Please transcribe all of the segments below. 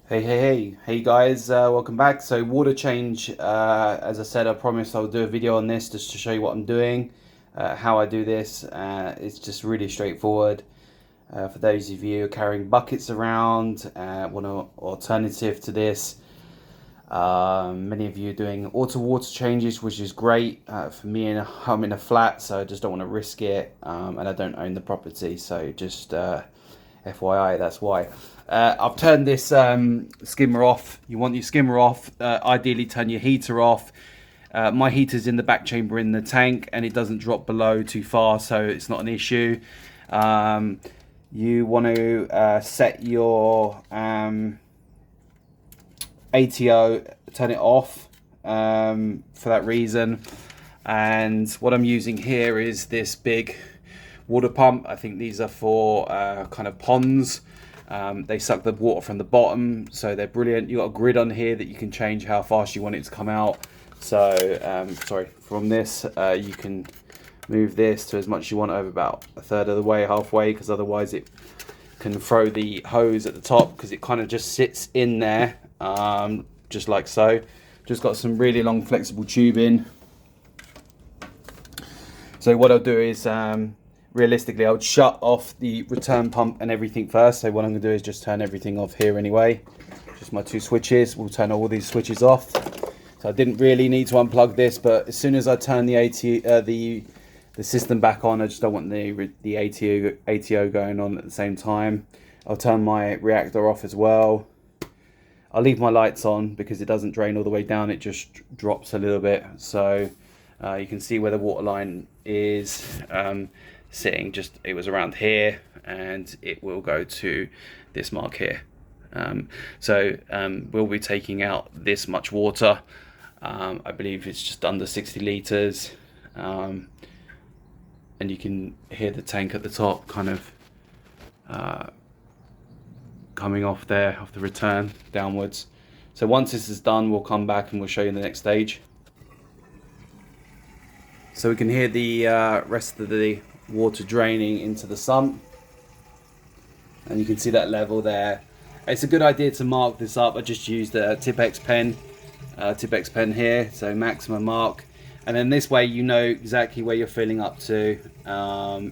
Hey guys, welcome back. So water change, as I said, I promised I'll do a video on this just to show you what I'm doing, how I do this. It's just really straightforward. For those of you carrying buckets around, want an alternative to this. Many of you are doing auto water changes, which is great. For me, I'm in a flat, so I just don't want to risk it, and I don't own the property, so just FYI, that's why. I've turned this skimmer off. You want your skimmer off, ideally turn your heater off. My heater's in the back chamber in the tank and it doesn't drop below too far, so it's not an issue. You want to set your ATO, turn it off for that reason. And what I'm using here is this big water pump. I think these are for kind of ponds. They suck the water from the bottom, so they're brilliant. You've got a grid on here that you can change how fast you want it to come out. So sorry, from this you can move this to as much as you want over about a third of the way, halfway, because otherwise it can throw the hose at the top, because it kind of just sits in there, just like so. Just got some really long flexible tubing. So what I'll do is realistically, I would shut off the return pump and everything first. So what I'm going to do is just turn everything off here anyway. Just my two switches. We'll turn all these switches off. So I didn't really need to unplug this, but as soon as I turn the system back on, I just don't want the ATO going on at the same time. I'll turn my reactor off as well. I'll leave my lights on because it doesn't drain all the way down. It just drops a little bit. So you can see where the water line is. Sitting, just it was around here, and it will go to this mark here. We'll be taking out this much water. I believe it's just under 60 litres, and you can hear the tank at the top kind of coming off there, off the return downwards. So once this is done, we'll come back and we'll show you the next stage. So we can hear the rest of the water draining into the sump, and you can see that level there. It's a good idea to mark this up. I just used a Tipex pen here, so maximum mark, and then this way you know exactly where you're filling up to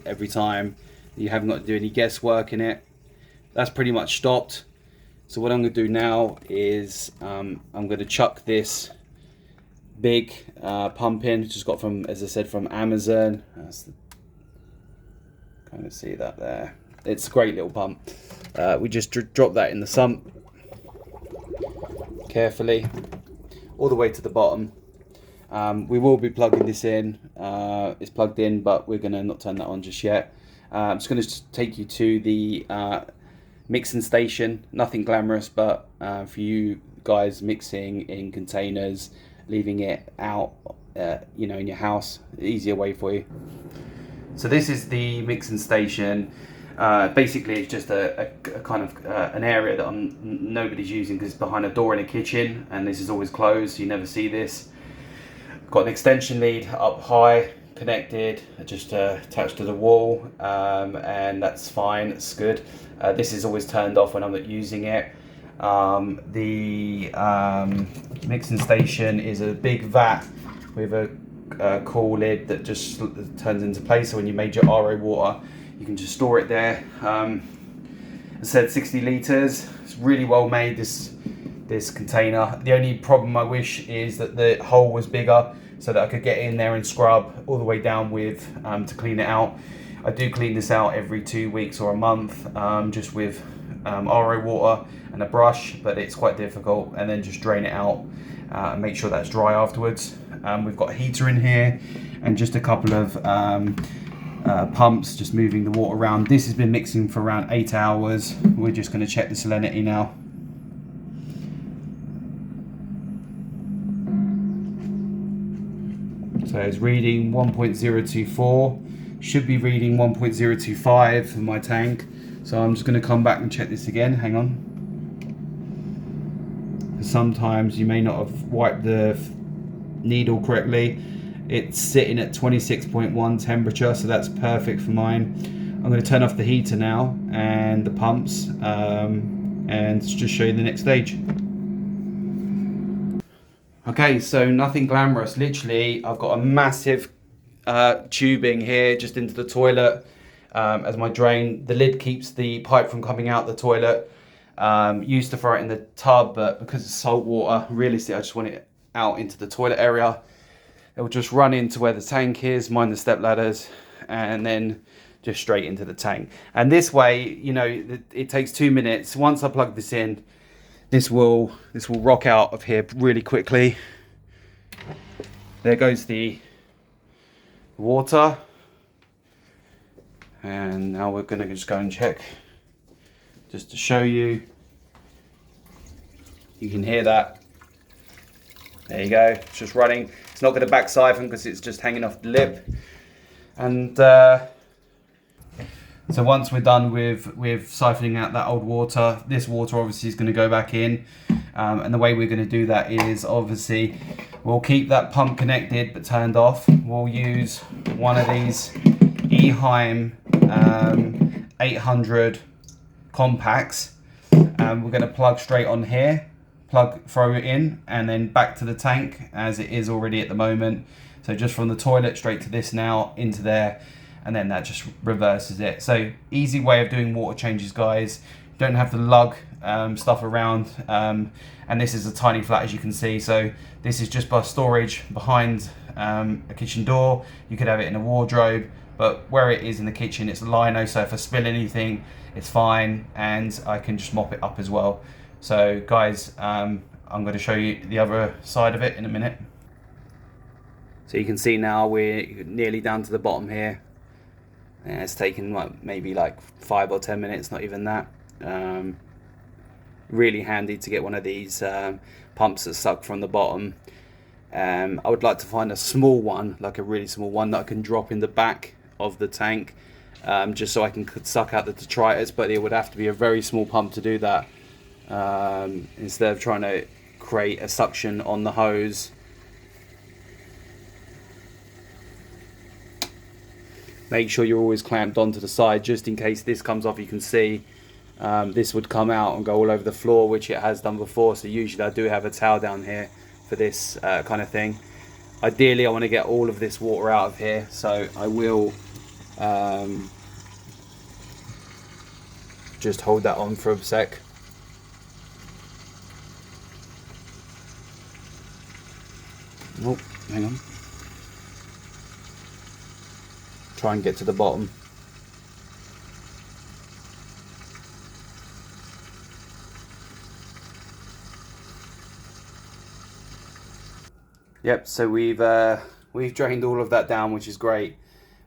every time. You haven't got to do any guesswork in it. That's pretty much stopped. So what I'm going to do now is I'm going to chuck this big pump in, just got from, as I said, from Amazon. That's the, kind of see that there. It's a great little pump. We just drop that in the sump carefully all the way to the bottom. We will be plugging this in. It's plugged in, but we're going to not turn that on just yet. I'm just going to take you to the mixing station. Nothing glamorous, but for you guys mixing in containers, leaving it out you know, in your house, easier way for you. So this is the mixing station. Basically it's just a kind of an area that nobody's using, because it's behind a door in a kitchen, and this is always closed, so you never see this. Got an extension lead up high, connected, just attached to the wall, and that's fine, it's good. This is always turned off when I'm not using it. The mixing station is a big vat with a cool lid that just turns into place, so when you made your RO water you can just store it there. I said 60 litres. It's really well made, this container. The only problem I wish is that the hole was bigger, so that I could get in there and scrub all the way down with to clean it out. I do clean this out every 2 weeks or a month, just with RO water and a brush, but it's quite difficult, and then just drain it out and make sure that's dry afterwards. We've got a heater in here and just a couple of pumps just moving the water around. This has been mixing for around 8 hours. We're just going to check the salinity now. So it's reading 1.024, should be reading 1.025 for my tank. So I'm just going to come back and check this again. Hang on. Sometimes you may not have wiped the needle correctly. It's sitting at 26.1 temperature, so that's perfect for mine. I'm going to turn off the heater now and the pumps, and and just show you the next stage. Okay, so nothing glamorous. Literally, I've got a massive tubing here just into the toilet as my drain. The lid keeps the pipe from coming out the toilet. Used to throw it in the tub, but because it's salt water, realistically, I just want it out into the toilet area. It will just run into where the tank is, mind the step ladders, and then just straight into the tank. And this way, you know, it takes 2 minutes. Once I plug this in, this will rock out of here really quickly. There goes the water. And now we're gonna just go and check, just to show you. You can hear that. There you go, it's just running. It's not gonna back siphon because it's just hanging off the lip. And so once we're done with siphoning out that old water, this water obviously is going to go back in. And the way we're going to do that is obviously we'll keep that pump connected but turned off. We'll use one of these EHIM 800 compacts. We're going to plug straight on here, throw it in, and then back to the tank as it is already at the moment. So just from the toilet straight to this now, into there, and then that just reverses it. So easy way of doing water changes, guys. You don't have to lug stuff around. And this is a tiny flat, as you can see. So this is just by storage behind a kitchen door. You could have it in a wardrobe, but where it is in the kitchen, it's a lino. So if I spill anything, it's fine, and I can just mop it up as well. So guys, I'm going to show you the other side of it in a minute. So you can see now we're nearly down to the bottom here. And it's taken maybe like 5 or 10 minutes, not even that. Really handy to get one of these pumps that suck from the bottom. I would like to find a small one, like a really small one that I can drop in the back of the tank, just so I can suck out the detritus, but it would have to be a very small pump to do that, instead of trying to create a suction on the hose. Make sure you're always clamped onto the side, just in case this comes off. You can see this would come out and go all over the floor, which it has done before. So usually I do have a towel down here for this kind of thing. Ideally I want to get all of this water out of here, so I will just hold that on for a sec. Oh, hang on. Try and get to the bottom. Yep, so we've drained all of that down, which is great.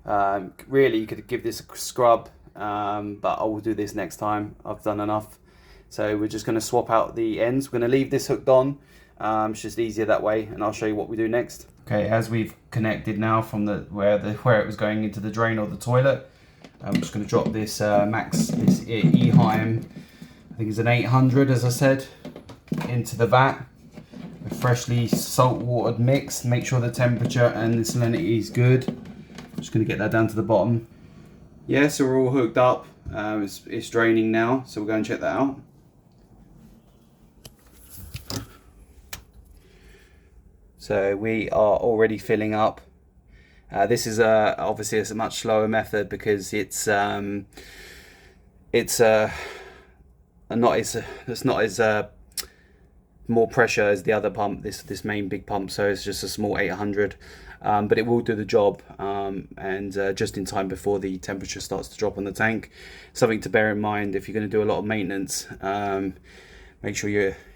Really, you could give this a scrub, but I will do this next time. I've done enough. So we're just going to swap out the ends. We're going to leave this hooked on. It's just easier that way, and I'll show you what we do next. Okay, as we've connected now from where it was going into the drain or the toilet, I'm just going to drop this this EHIM, I think it's an 800, as I said, into the vat. A freshly salt watered mix. Make sure the temperature and the salinity is good. I'm just going to get that down to the bottom. Yeah, so we're all hooked up. It's draining now, so we'll go and check that out. So we are already filling up. This is obviously a much slower method because it's not as more pressure as the other pump, this main big pump. So it's just a small 800, but it will do the job, and just in time before the temperature starts to drop on the tank. Something to bear in mind if you're going to do a lot of maintenance. Make sure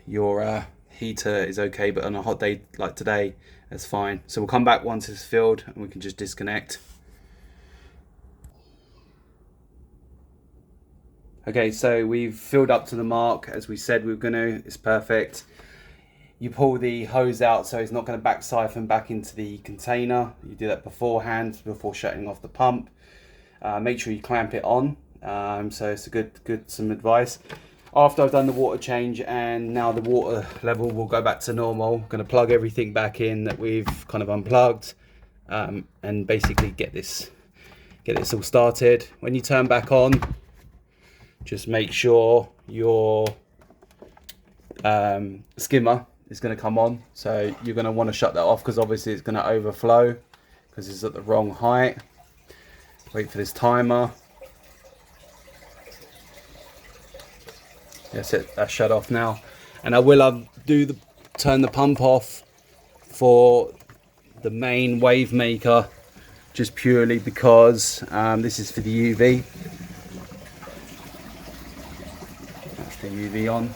your heater is okay, but on a hot day like today, that's fine. So we'll come back once it's filled and we can just disconnect. Okay, so we've filled up to the mark as we said we were gonna. It's perfect. You pull the hose out so it's not going to back siphon back into the container. You do that beforehand, before shutting off the pump. Make sure you clamp it on. So it's a some advice. After I've done the water change and now the water level will go back to normal, I'm going to plug everything back in that we've kind of unplugged, and basically get this all started. When you turn back on, just make sure your skimmer is going to come on. So you're going to want to shut that off, because obviously it's going to overflow because it's at the wrong height. Wait for this timer. That's it, that's shut off now. And I will turn the pump off for the main wave maker, just purely because this is for the UV. That's the UV on.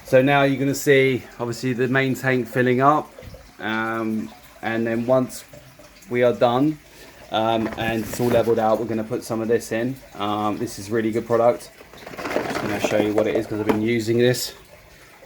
So now you're going to see obviously the main tank filling up, and then once we are done and it's all leveled out, we're going to put some of this in. This is really good product. I'm just going to show you what it is because I've been using this.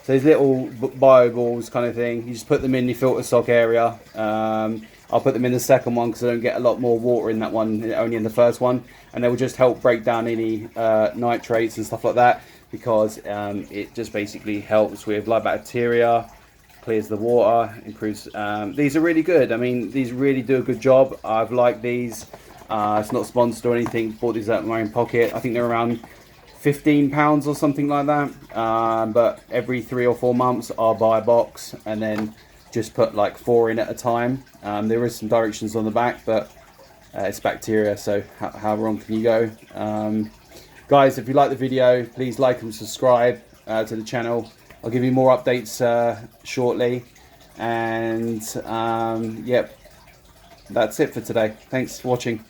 So these little bio balls kind of thing, you just put them in the filter stock area. I'll put them in the second one because I don't get a lot more water in that one, only in the first one, and they will just help break down any nitrates and stuff like that, because it just basically helps with live bacteria, clears the water, improves. These are really good. I mean, these really do a good job. I've liked these. It's not sponsored or anything. Bought these out of my own pocket. I think they're around £15 or something like that. But every 3 or 4 months I'll buy a box and then just put like 4 in at a time. There is some directions on the back, but it's bacteria, so how wrong can you go? Guys, if you like the video, please like and subscribe to the channel. I'll give you more updates shortly. And yep, that's it for today. Thanks for watching.